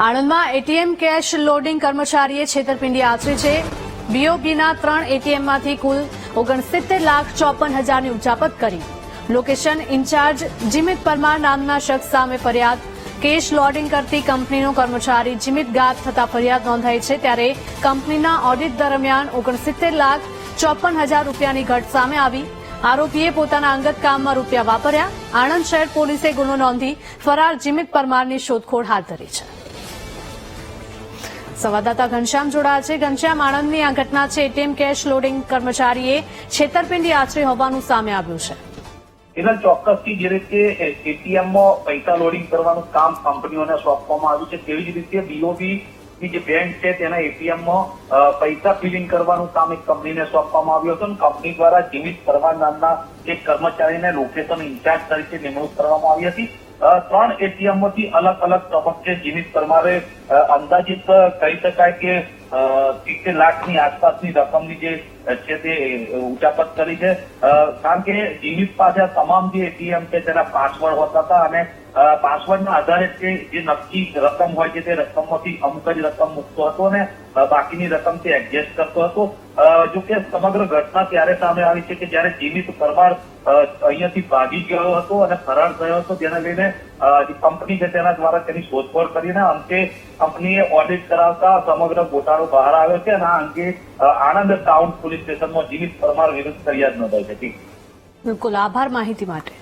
આણંદમાં ATM cache loading કર્મચારીએ છેતરપિંડી આચરી છે। બીઓબીના 3 એટીએમમાંથી કુલ 69,54,000ની ઉચાપત કરી। લોકેશન ઇન્ચાર્જ જીમિત પરમાર નામના શખ્સ સામે ફરિયાદ। કેશ લોડિંગ કરતી કંપનીનો કર્મચારી જીમિત ગાત થતા ફરિયાદ નોંધાઈ છે, ત્યારે કંપનીના ઓડિટ દરમિયાન 69,54,000 રૂપિયાની ઘટ સામે આવી। આરોપીએ પોતાના અંગત કામમાં રૂપિયા વાપર્યા। આણંદ શહેર પોલીસે ગુનો નોંધી ફરાર જીમિત પરમારની શોધખોળ હાથ ધરી છે। સંવાદદાતા ઘનશ્યામ જોડાયા છે। ઘનશ્યામ, આણંદની આ ઘટના છે। એટીએમ કેશ લોડિંગ કર્મચારીએ છેતરપિંડી આચરી હોવાનું સામે આવ્યું છે। એના ચોક્કસથી જે રીતે એટીએમમાં પૈસા લોડિંગ કરવાનું કામ કંપનીઓને સોંપવામાં આવ્યું છે, તેવી જ રીતે બીઓબી ની જે બેંક છે તેના એટીએમમાં પૈસા ફિલિંગ કરવાનું કામ એક કંપનીને સોંપવામાં આવ્યું હતું। કંપની દ્વારા જીમિત પરમાર નામના એક કર્મચારીને લોકેશન ઇન્ચાર્જ તરીકે નિમણૂક કરવામાં આવી હતી। 3 એટીએમમાંથી અલગ અલગ તબક્કે જીમિત પરમારે અંદાજિત કહી શકાય કે 70 લાખની આસપાસની રકમની જે છે તે ઉચાપત કરી છે। કારણ કે જીમિત પાસે તમામ જે એટીએમ છે તેના પાસવર્ડ હોતા હતા અને પાસવર્ડના આધારે તે જે નક્કી રકમ હોય છે તે રકમમાંથી અમુક જ રકમ મૂકતો હતો અને બાકીની રકમ તે એડજસ્ટ કરતો હતો। જો કે સમગ્ર ઘટના ત્યારે સામે આવી છે કે જ્યારે જીમિત પરમાર અહીંયાથી ભાગી ગયો હતો અને ફરાર થયો હતો, જેને લઈને જે કંપની છે તેના દ્વારા તેની શોધખોળ કરીને અંતે કંપનીએ ઓડિટ કરાવતા સમગ્ર ગોટાળો બહાર આવ્યો છે અને આ અંગે આણંદ ટાઉન પોલીસ સ્ટેશનમાં જીમિત પરમાર વિરુદ્ધ ફરિયાદ નોંધાઈ હતી। બિલકુલ, આભાર માહિતી માટે।